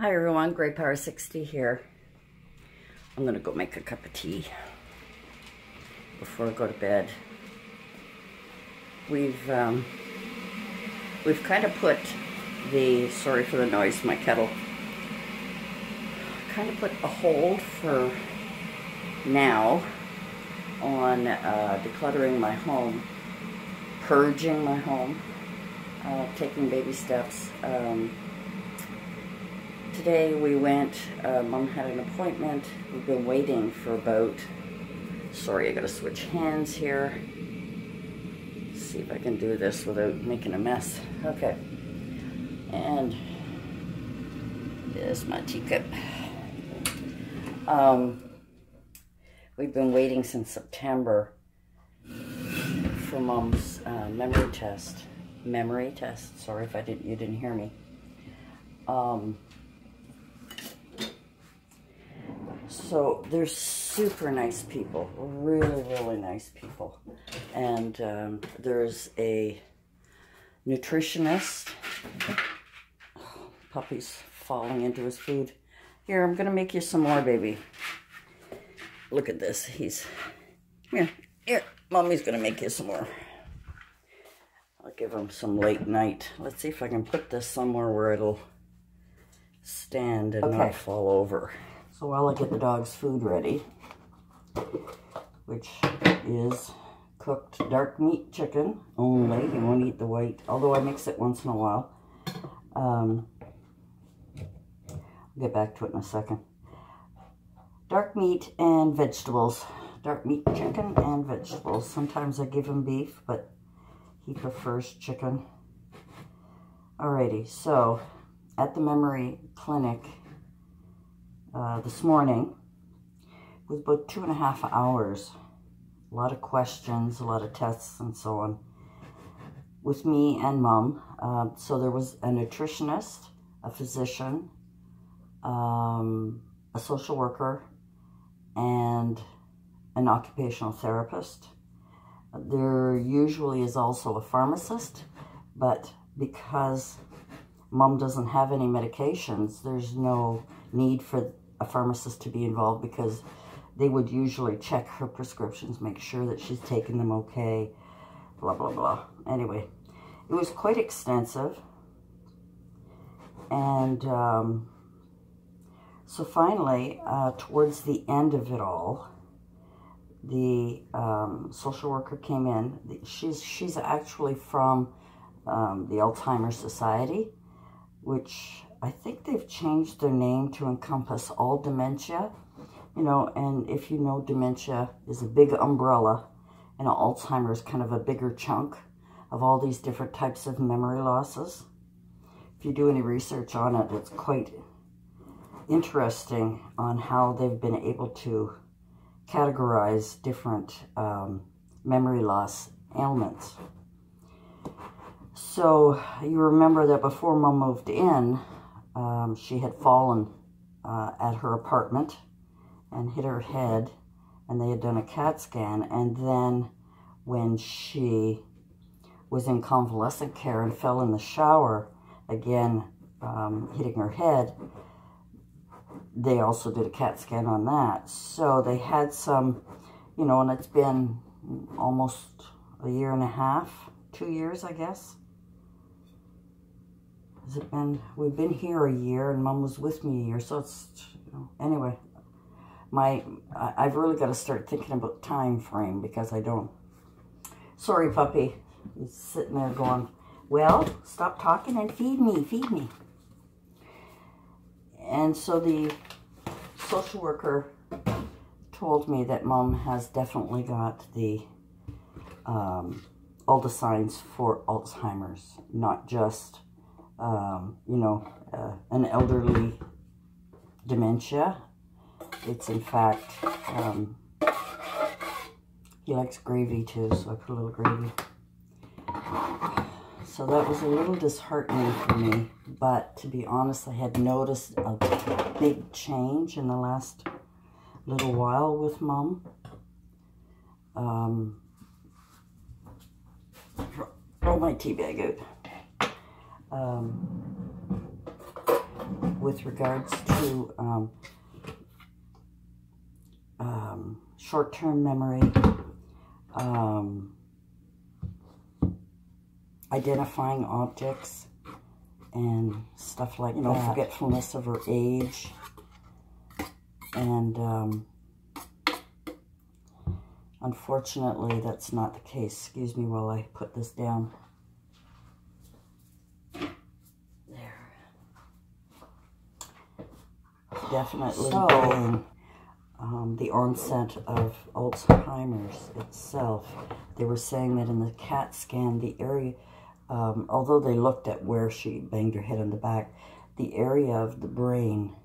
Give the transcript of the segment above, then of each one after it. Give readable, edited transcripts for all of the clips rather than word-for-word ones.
Hi everyone, Grey Power 60 here. I'm gonna go make a cup of tea before I go to bed. We've kind of put the, sorry for the noise, my kettle, kind of put a hold for now on decluttering my home, purging my home, taking baby steps. Today we went, Mom had an appointment. We've been waiting for about, sorry, I gotta switch hands here. See if I can do this without making a mess. Okay. And there's my teacup. We've been waiting since September for Mom's memory test. Memory test. Sorry if you didn't hear me. So they're super nice people, really, really nice people. And there's a nutritionist. Oh, puppy's falling into his food. Here, I'm gonna make you some more, baby. Look at this, here, Mommy's gonna make you some more. I'll give him some late night. Let's see if I can put this somewhere where it'll stand and not fall over. So while I get the dog's food ready, which is cooked dark meat chicken only, he won't eat the white, although I mix it once in a while. I'll get back to it in a second. Dark meat and vegetables. Dark meat chicken and vegetables. Sometimes I give him beef, but he prefers chicken. Alrighty, so at the memory clinic this morning, it was about 2.5 hours. A lot of questions, a lot of tests and so on with me and Mom. So there was a nutritionist, a physician, a social worker, and an occupational therapist. There usually is also a pharmacist, but because Mom doesn't have any medications, there's no need for a pharmacist to be involved, because they would usually check her prescriptions, make sure that she's taking them okay, blah, blah, blah. Anyway, it was quite extensive. And so finally, towards the end of it all, the social worker came in. She's actually from the Alzheimer's Society, which I think they've changed their name to encompass all dementia. You know, and if you know, dementia is a big umbrella, and Alzheimer's kind of a bigger chunk of all these different types of memory losses. If you do any research on it, it's quite interesting on how they've been able to categorize different memory loss ailments. So you remember that before Mom moved in, she had fallen at her apartment and hit her head, and they had done a CAT scan. And then when she was in convalescent care and fell in the shower, again hitting her head, they also did a CAT scan on that. So they had some, you know, and it's been almost a year and a half, 2 years, I guess. Has it been? We've been here a year, and Mom was with me a year, so it's, you know, anyway. I've really got to start thinking about time frame, because I don't. Sorry, puppy. He's sitting there going, well, stop talking and feed me, feed me. And so the social worker told me that Mom has definitely got the all the signs for Alzheimer's, not just you know, an elderly dementia. It's in fact, he likes gravy too, so I put a little gravy. So that was a little disheartening for me, but to be honest, I had noticed a big change in the last little while with Mom. Throw my tea bag out. with regards to short-term memory, identifying objects, and stuff like that. Forgetfulness of her age. And unfortunately, that's not the case. Excuse me while I put this down. There. Definitely getting the onset of Alzheimer's itself. They were saying that in the CAT scan, the area, although they looked at where she banged her head on the back, the area of the brain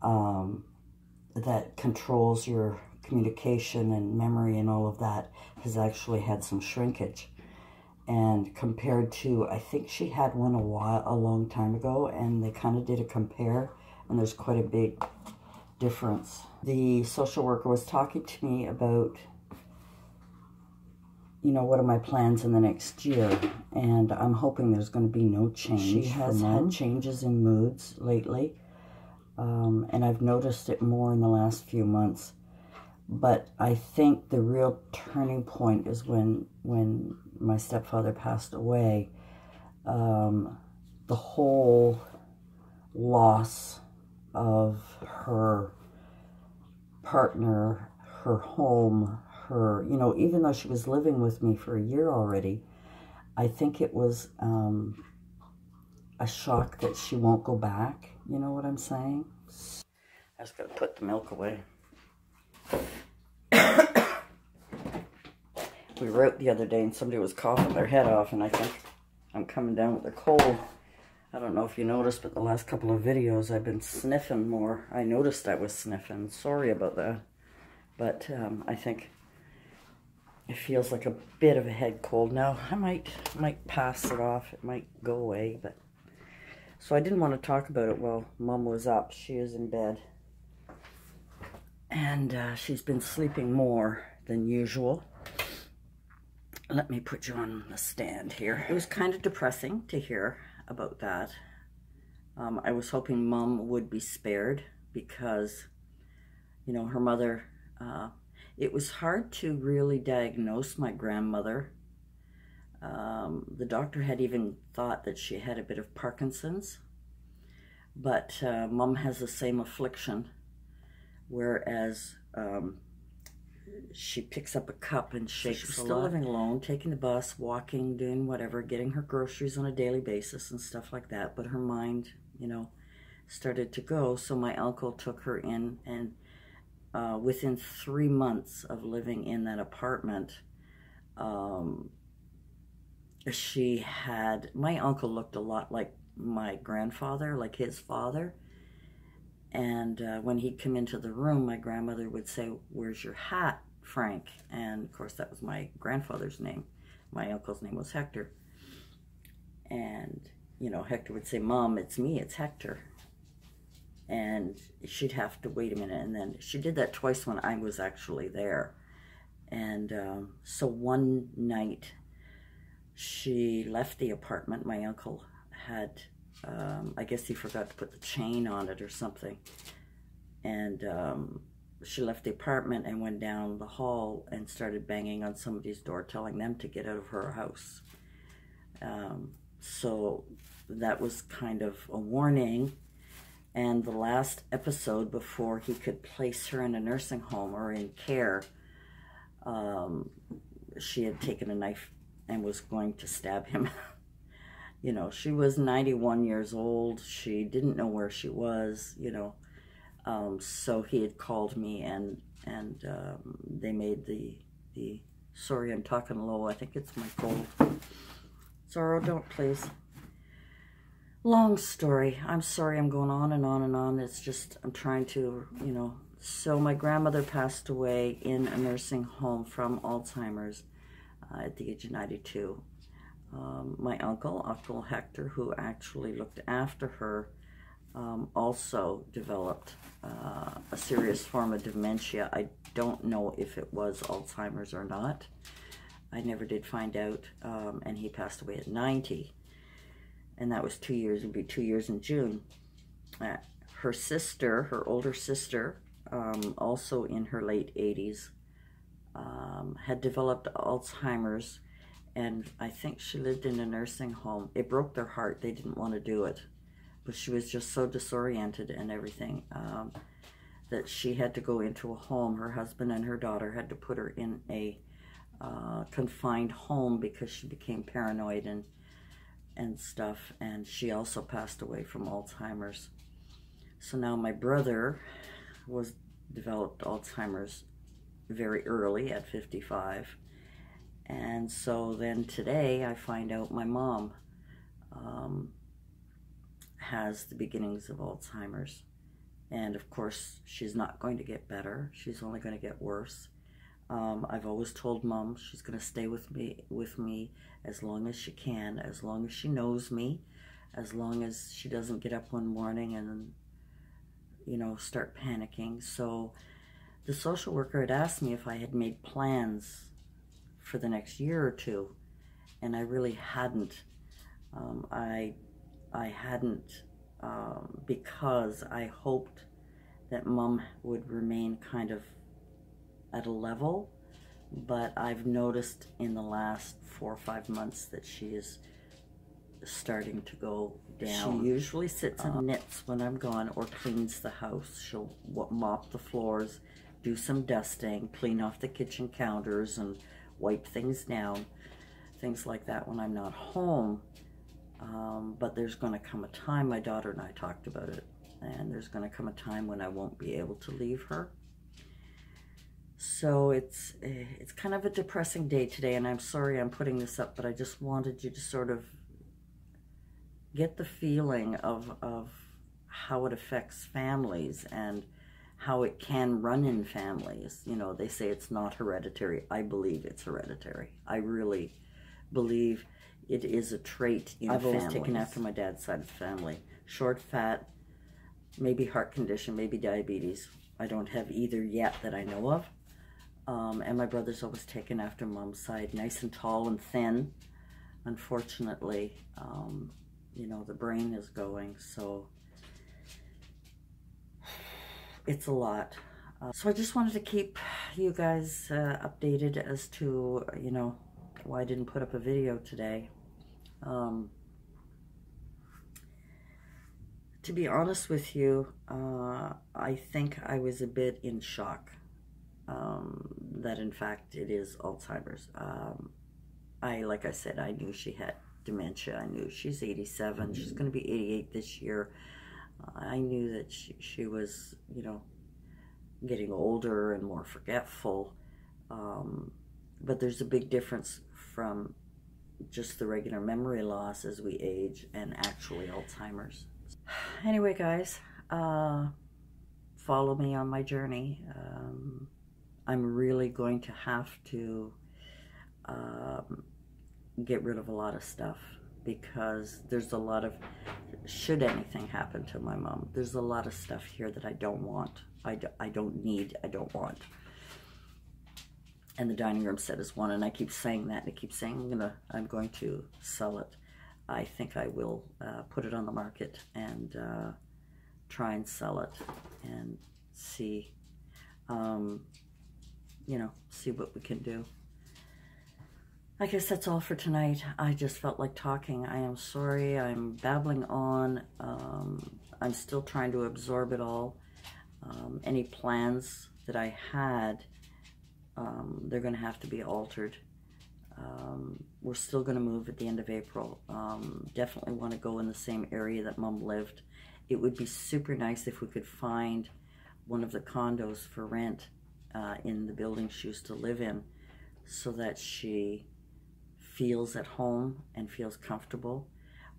that controls your communication and memory and all of that has actually had some shrinkage. And compared to, I think she had one a long time ago, and they kind of did a compare, and there's quite a big difference. The social worker was talking to me about, you know, what are my plans in the next year, and I'm hoping there's going to be no change. She has had changes in moods lately, and I've noticed it more in the last few months. But I think the real turning point is when my stepfather passed away. The whole loss of her partner, her home, her, you know, even though she was living with me for a year already, I think it was a shock that she won't go back. You know what I'm saying? I just gotta put the milk away. We were out the other day and somebody was coughing their head off, and I think I'm coming down with a cold. I don't know if you noticed, but the last couple of videos I've been sniffing more. I noticed I was sniffing. Sorry about that. But I think it feels like a bit of a head cold now. I might pass it off. It might go away. But so I didn't want to talk about it while Mom was up. She is in bed. And she's been sleeping more than usual. Let me put you on the stand here. It was kind of depressing to hear about that. I was hoping Mom would be spared because, you know, her mother, it was hard to really diagnose my grandmother. The doctor had even thought that she had a bit of Parkinson's, but Mom has the same affliction, whereas she picks up a cup and shakes a lot. She's still living alone, taking the bus, walking, doing whatever, getting her groceries on a daily basis and stuff like that. But her mind, you know, started to go. So my uncle took her in, and within 3 months of living in that apartment, she had, my uncle looked a lot like my grandfather, like his father. And when he'd come into the room, my grandmother would say, "Where's your hat, Frank?" And of course, that was my grandfather's name. My uncle's name was Hector. And, you know, Hector would say, "Mom, it's me, it's Hector." And she'd have to wait a minute. And then she did that twice when I was actually there. And so one night, she left the apartment. My uncle had... I guess he forgot to put the chain on it or something. And she left the apartment and went down the hall and started banging on somebody's door, telling them to get out of her house. So that was kind of a warning. And the last episode before he could place her in a nursing home or in care, she had taken a knife and was going to stab him. You know, she was 91 years old. She didn't know where she was, you know. So he had called me, and they made the sorry, I'm talking low. I think it's my cold. Zorro, don't please. Long story. I'm sorry I'm going on and on and on. It's just, I'm trying to, you know. So my grandmother passed away in a nursing home from Alzheimer's at the age of 92. My Uncle Hector, who actually looked after her, also developed a serious form of dementia. I don't know if it was Alzheimer's or not. I never did find out, and he passed away at 90. And that was 2 years, it would be 2 years in June. Her sister, her older sister, also in her late 80s, had developed Alzheimer's, and I think she lived in a nursing home. It broke their heart. They didn't want to do it, but she was just so disoriented and everything that she had to go into a home. Her husband and her daughter had to put her in a confined home because she became paranoid and stuff, and she also passed away from Alzheimer's. So now my brother developed Alzheimer's very early at 55, and so then today I find out my mom has the beginnings of Alzheimer's, and of course she's not going to get better. She's only going to get worse. I've always told Mom she's going to stay with me as long as she can, as long as she knows me, as long as she doesn't get up one morning and, you know, start panicking. So the social worker had asked me if I had made plans for the next year or two, and I really hadn't. I hadn't because I hoped that Mom would remain kind of at a level, but I've noticed in the last 4 or 5 months that she is starting to go down. She usually sits and knits when I'm gone, or cleans the house. She'll mop the floors, do some dusting, clean off the kitchen counters and wipe things down, things like that when I'm not home. But there's going to come a time, my daughter and I talked about it, and there's going to come a time when I won't be able to leave her. So it's kind of a depressing day today, and I'm sorry I'm putting this up, but I just wanted you to sort of get the feeling of how it affects families and how it can run in families. You know, they say it's not hereditary. I believe it's hereditary. I really believe it is a trait in families. I've always taken after my dad's side of the family. Short, fat, maybe heart condition, maybe diabetes. I don't have either yet that I know of. And my brother's always taken after Mom's side, nice and tall and thin. Unfortunately, you know, the brain is going, so it's a lot. So I just wanted to keep you guys updated as to, you know, why I didn't put up a video today. To be honest with you, I think I was a bit in shock that in fact it is Alzheimer's. Like I said, I knew she had dementia. I knew she's 87. She's going to be 88 this year. I knew that she was, you know, getting older and more forgetful. But there's a big difference from just the regular memory loss as we age and actually Alzheimer's. Anyway, guys, follow me on my journey. I'm really going to have to get rid of a lot of stuff, because there's a lot of, should anything happen to my mom, there's a lot of stuff here that I don't want, I don't need, I don't want. And the dining room set is one, and I keep saying that, and I keep saying I'm going to sell it. I think I will put it on the market and try and sell it and see, you know, see what we can do. I guess that's all for tonight. I just felt like talking. I am sorry. I'm babbling on. I'm still trying to absorb it all. Any plans that I had, they're going to have to be altered. We're still going to move at the end of April. Definitely want to go in the same area that Mom lived. It would be super nice if we could find one of the condos for rent in the building she used to live in, so that she feels at home and feels comfortable.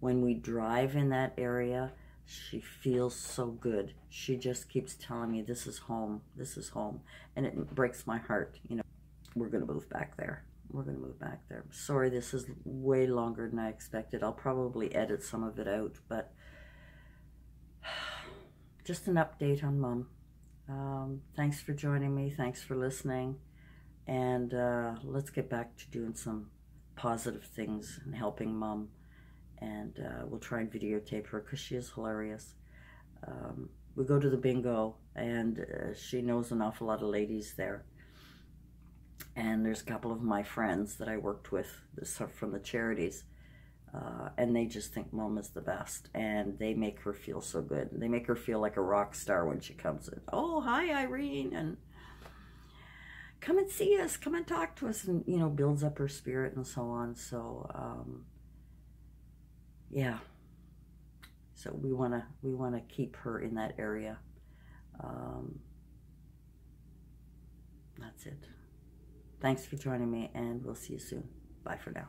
When we drive in that area, she feels so good. She just keeps telling me, this is home, this is home. And it breaks my heart. You know, we're going to move back there. We're going to move back there. Sorry, this is way longer than I expected. I'll probably edit some of it out, but just an update on Mom. Thanks for joining me. Thanks for listening. And let's get back to doing some positive things and helping Mom. And we'll try and videotape her, because she is hilarious. we go to the bingo, and she knows an awful lot of ladies there. And there's a couple of my friends that I worked with from the charities, and they just think Mom is the best, and they make her feel so good. They make her feel like a rock star when she comes in. Oh, hi, Irene, and come and see us, come and talk to us, and, you know, builds up her spirit and so on. So, yeah. So we wanna keep her in that area. That's it. Thanks for joining me, and we'll see you soon. Bye for now.